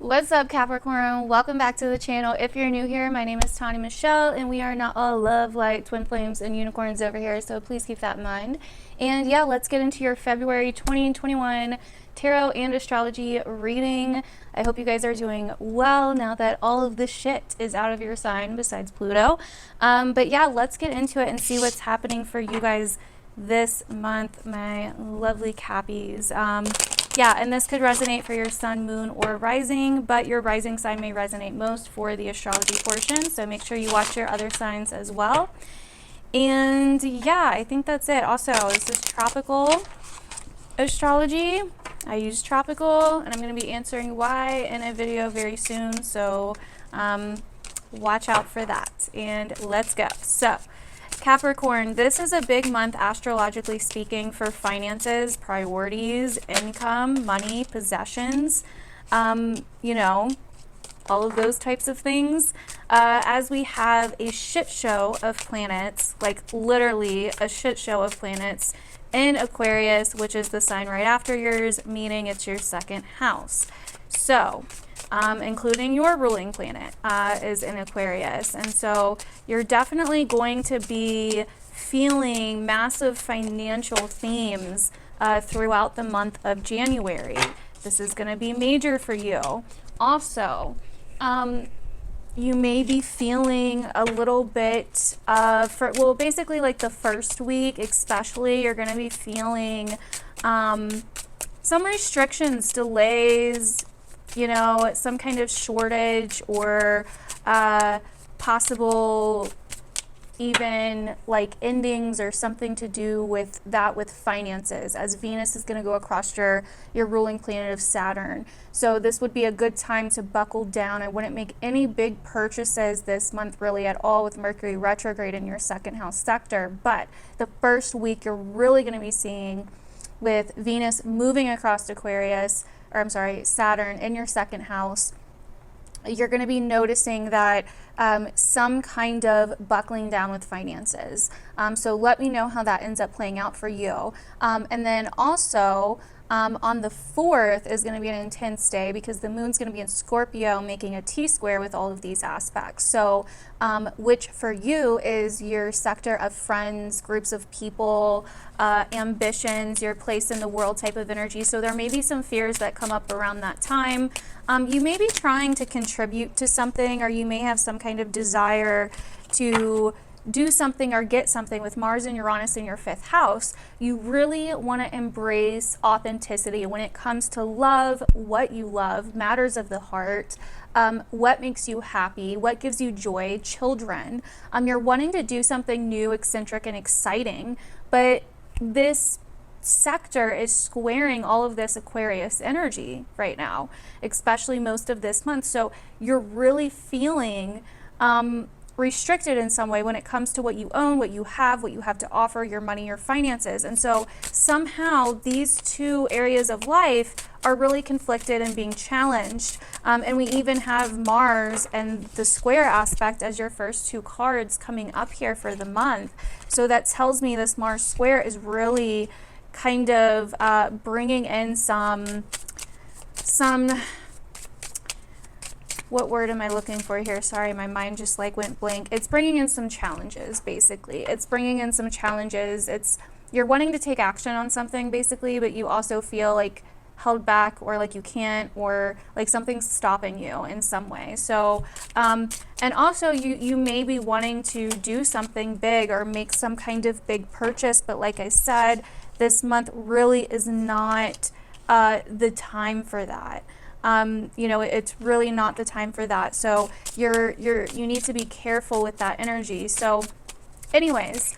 What's up, Capricorn? Welcome back to the channel. If you're new here, my name is Tani Michelle, and we are not all love, light, twin flames, and unicorns over here, so please keep that in mind. And yeah, let's get into your February 2021 tarot and astrology reading. I hope you guys are doing well now that all of the shit is out of your sign besides Pluto. But yeah, let's get into it and see what's happening for you guys this month, my lovely Cappies. Yeah, and this could resonate for your sun, moon, or rising, but your rising sign may resonate most for the astrology portion, so make sure you watch your other signs as well. And yeah, I think that's it. Also, this is tropical astrology. I use tropical, and I'm going to be answering why in a video very soon, so watch out for that. And let's go. So, Capricorn, this is a big month astrologically speaking for finances, priorities, income, money, possessions, you know, all of those types of things. As we have a shit show of planets, like literally a shit show of planets in Aquarius, which is the sign right after yours, meaning it's your second house. So, including your ruling planet is in Aquarius. And so you're definitely going to be feeling massive financial themes throughout the month of January. This is going to be major for you. Also, you may be feeling a little bit well, basically like the first week especially, you're going to be feeling some restrictions, delays, you know, some kind of shortage or possible even like endings or something to do with that with finances, as Venus is going to go across your ruling planet of Saturn. So this would be a good time to buckle down. I wouldn't make any big purchases this month really at all with Mercury retrograde in your second house sector, but the first week you're really going to be seeing with Venus moving across Aquarius, or I'm sorry, Saturn in your second house, you're going to be noticing that some kind of buckling down with finances. So let me know how that ends up playing out for you. And then also, on the 4th is going to be an intense day because the moon's going to be in Scorpio making a T-square with all of these aspects. So, which for you is your sector of friends, groups of people, ambitions, your place in the world type of energy. So there may be some fears that come up around that time. You may be trying to contribute to something, or you may have some kind of desire to do something or get something with Mars and Uranus in your 5th house. You really want to embrace authenticity when it comes to love, what you love, matters of the heart, what makes you happy, what gives you joy, children. You're wanting to do something new, eccentric, and exciting, but this sector is squaring all of this Aquarius energy right now, especially most of this month. So you're really feeling restricted in some way when it comes to what you own, what you have to offer, your money, your finances. And so somehow these two areas of life are really conflicted and being challenged. And we even have Mars and the square aspect as your first two cards coming up here for the month. So that tells me this Mars square is really kind of bringing in some what word am I looking for here? Sorry, my mind just like went blank. It's bringing in some challenges, basically. It's bringing in some challenges. You're wanting to take action on something, basically, but you also feel like held back, or like you can't, or like something's stopping you in some way. So, and also you may be wanting to do something big or make some kind of big purchase, but like I said, this month really is not the time for that. You know, it's really not the time for that. So you need to be careful with that energy. So anyways,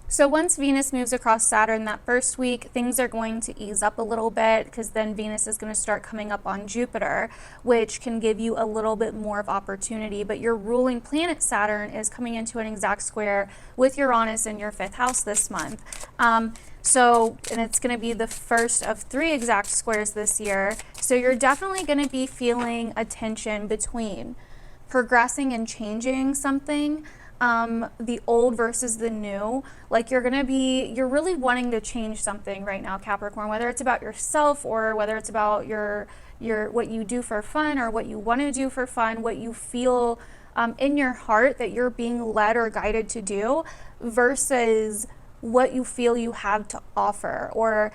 so once Venus moves across Saturn that first week, things are going to ease up a little bit, because then Venus is going to start coming up on Jupiter, which can give you a little bit more of opportunity. But your ruling planet Saturn is coming into an exact square with Uranus in your 5th house this month. So, and it's going to be the first of 3 exact squares this year. So you're definitely going to be feeling a tension between progressing and changing something, the old versus the new. Like you're really wanting to change something right now, Capricorn, whether it's about yourself or whether it's about your what you do for fun or what you want to do for fun, what you feel in your heart that you're being led or guided to do, versus what you feel you have to offer, or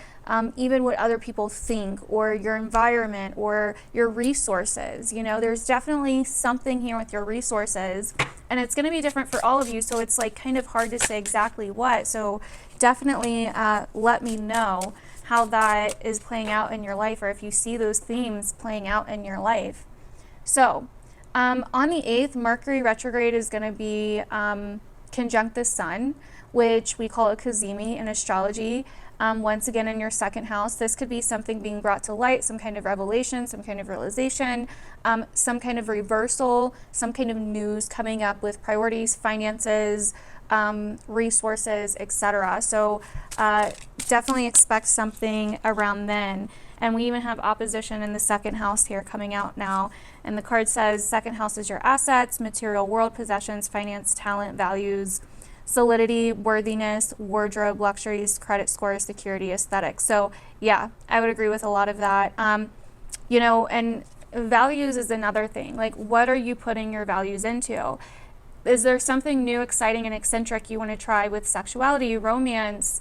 even what other people think, or your environment, or your resources. You know, there's definitely something here with your resources, and it's going to be different for all of you, so it's like kind of hard to say exactly what. So definitely let me know how that is playing out in your life, or if you see those themes playing out in your life. So on the 8th, Mercury retrograde is going to be conjunct the sun, which we call a cazimi in astrology. Once again, in your second house, this could be something being brought to light, some kind of revelation, some kind of realization, some kind of reversal, some kind of news coming up with priorities, finances, resources, etc. So definitely expect something around then. And we even have opposition in the second house here coming out now. And the card says second house is your assets, material world, possessions, finance, talent, values, solidity, worthiness, wardrobe, luxuries, credit score, security, aesthetics. So yeah, I would agree with a lot of that. You know, and values is another thing. Like, what are you putting your values into? Is there something new, exciting, and eccentric you want to try with sexuality, romance,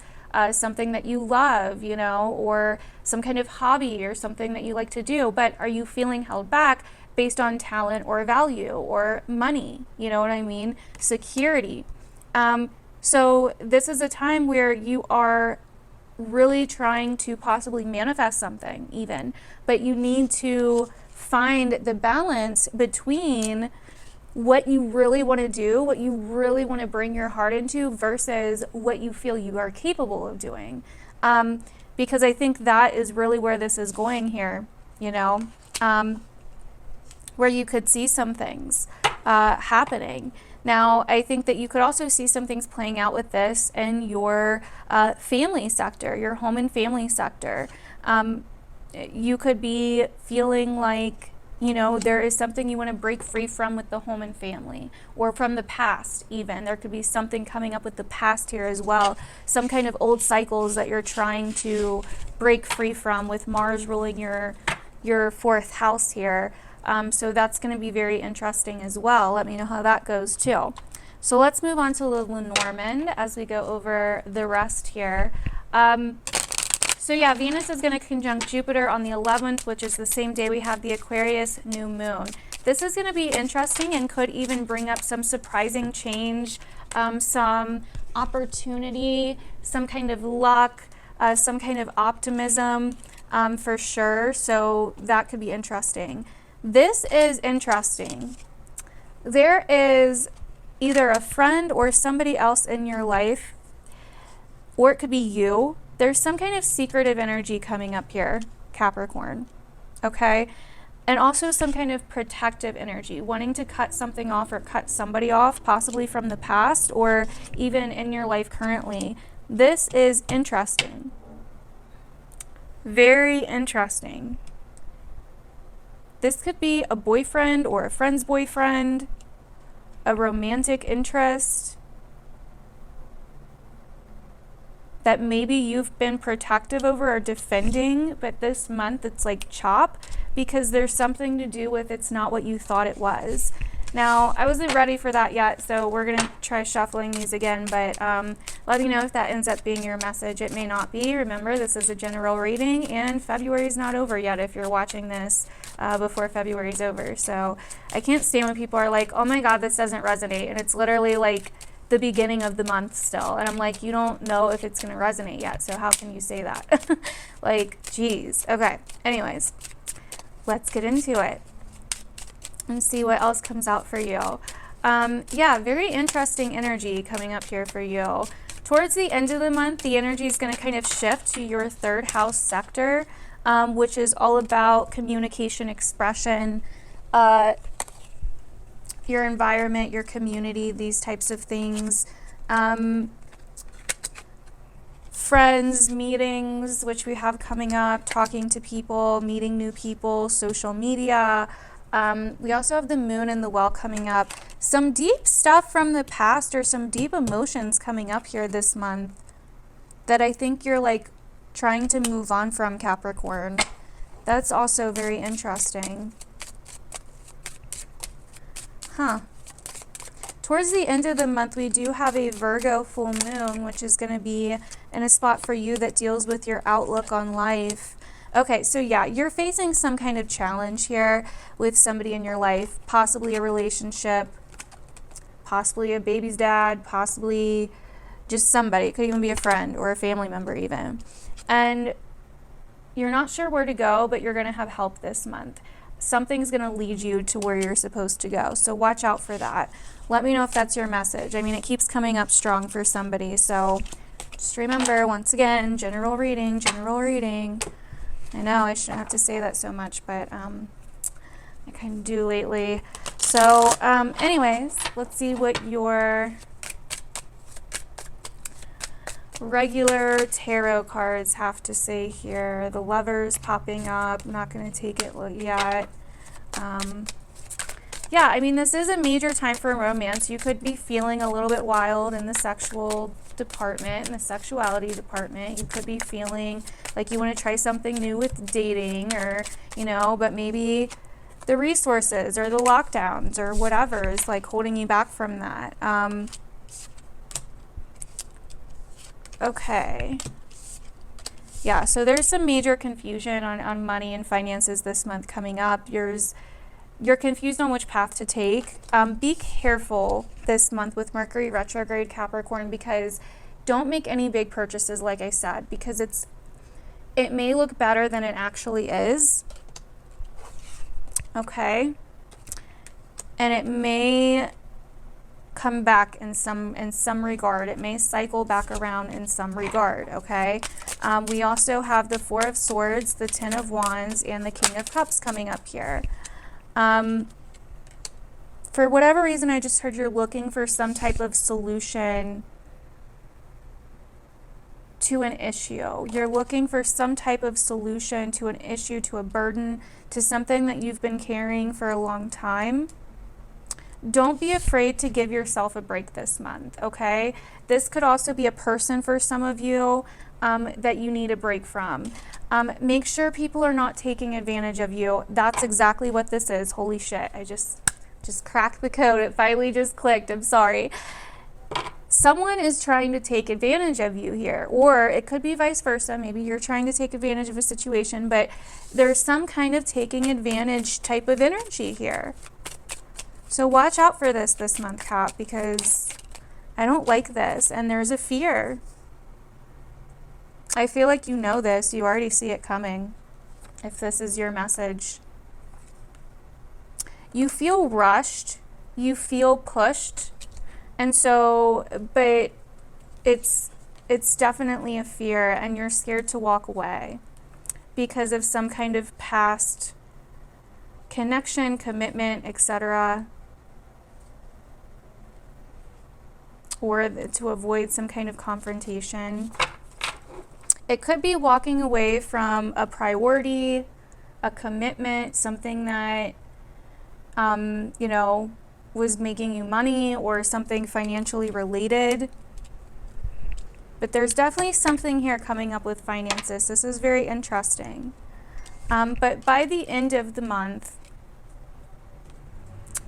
something that you love, you know, or some kind of hobby or something that you like to do, but are you feeling held back based on talent or value or money? You know what I mean? Security. So this is a time where you are really trying to possibly manifest something even, but you need to find the balance between what you really want to do, what you really want to bring your heart into, versus what you feel you are capable of doing. Because I think that is really where this is going here, you know, where you could see some things happening. Now, I think that you could also see some things playing out with this in your family sector, your home and family sector. You could be feeling like, you know, there is something you want to break free from with the home and family, or from the past even. There could be something coming up with the past here as well. Some kind of old cycles that you're trying to break free from, with Mars ruling your fourth house here. So that's going to be very interesting as well. Let me know how that goes too. So let's move on to the Lenormand as we go over the rest here. So yeah, Venus is going to conjunct Jupiter on the 11th, which is the same day we have the Aquarius new moon. This is going to be interesting and could even bring up some surprising change, some opportunity, some kind of luck, some kind of optimism for sure. So that could be interesting. This is interesting. There is either a friend or somebody else in your life, or it could be you. There's some kind of secretive energy coming up here, Capricorn, okay? And also some kind of protective energy, wanting to cut something off or cut somebody off, possibly from the past or even in your life currently. This is interesting. Very interesting. This could be a boyfriend or a friend's boyfriend, a romantic interest that maybe you've been protective over or defending, but this month it's like chop, because there's something to do with it's not what you thought it was. Now, I wasn't ready for that yet, so we're going to try shuffling these again, but let me know if that ends up being your message. It may not be. Remember, this is a general reading, and February's not over yet if you're watching this before February's over. So I can't stand when people are like, oh my God, this doesn't resonate, and it's literally like the beginning of the month still, and I'm like, you don't know if it's going to resonate yet, so how can you say that? Like, geez. Okay, anyways, let's get into it and see what else comes out for you. Yeah, very interesting energy coming up here for you. Towards the end of the month, the energy is going to kind of shift to your third house sector, which is all about communication, expression, your environment, your community, these types of things. Friends, meetings, which we have coming up, talking to people, meeting new people, social media, We also have the moon and the well coming up. Some deep stuff from the past or some deep emotions coming up here this month that I think you're like trying to move on from, Capricorn. That's also very interesting. Huh. Towards the end of the month, we do have a Virgo full moon, which is going to be in a spot for you that deals with your outlook on life. Okay, so yeah, you're facing some kind of challenge here with somebody in your life, possibly a relationship, possibly a baby's dad, possibly just somebody. It could even be a friend or a family member even. And you're not sure where to go, but you're going to have help this month. Something's going to lead you to where you're supposed to go. So watch out for that. Let me know if that's your message. I mean, it keeps coming up strong for somebody. So just remember, once again, general reading, general reading. I know I shouldn't have to say that so much, but I kind of do lately. So anyways, let's see what your regular tarot cards have to say here. The Lovers popping up. I'm not going to take it yet. Yeah, I mean, this is a major time for romance. You could be feeling a little bit wild in the sexual department, in the sexuality department. You could be feeling like you want to try something new with dating, or, you know, but maybe the resources or the lockdowns or whatever is like holding you back from that. Okay. Yeah, so there's some major confusion on money and finances this month coming up. You're confused on which path to take. Be careful this month with Mercury retrograde, Capricorn, because don't make any big purchases, like I said, because it may look better than it actually is. Okay. And it may come back in some regard. It may cycle back around in some regard. Okay. We also have the Four of Swords, the Ten of Wands, and the King of Cups coming up here. For whatever reason, I just heard you're looking for some type of solution to an issue. You're looking for some type of solution to an issue, to a burden, to something that you've been carrying for a long time. Don't be afraid to give yourself a break this month, okay? This could also be a person for some of you that you need a break from. Make sure people are not taking advantage of you. That's exactly what this is. Holy shit, I just cracked the code. It finally just clicked. I'm sorry. Someone is trying to take advantage of you here, or it could be vice versa. Maybe you're trying to take advantage of a situation, but there's some kind of taking advantage type of energy here. So watch out for this month, Cap, because I don't like this, and there's a fear. I feel like you know this. You already see it coming, if this is your message. You feel rushed. You feel pushed. And so, but it's definitely a fear, and you're scared to walk away because of some kind of past connection, commitment, etc. Or to avoid some kind of confrontation. It could be walking away from a priority, a commitment, something that, you know, was making you money, or something financially related. But there's definitely something here coming up with finances. This is very interesting. But by the end of the month,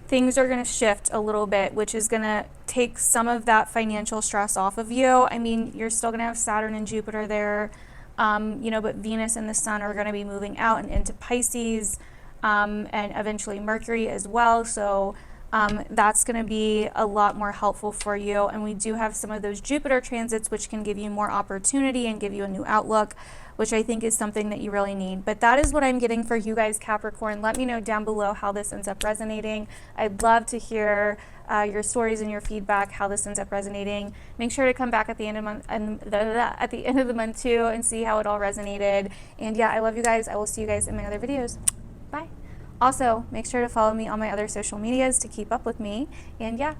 things are going to shift a little bit, which is going to take some of that financial stress off of you. I mean, you're still going to have Saturn and Jupiter there, you know, but Venus and the Sun are going to be moving out and into Pisces, and eventually Mercury as well. So that's going to be a lot more helpful for you. And we do have some of those Jupiter transits, which can give you more opportunity and give you a new outlook, which I think is something that you really need. But that is what I'm getting for you guys, Capricorn. Let me know down below how this ends up resonating. I'd love to hear your stories and your feedback, how this ends up resonating. Make sure to come back at the end of the month too, and see how it all resonated. And yeah, I love you guys. I will see you guys in my other videos. Bye. Also, make sure to follow me on my other social medias to keep up with me. And yeah,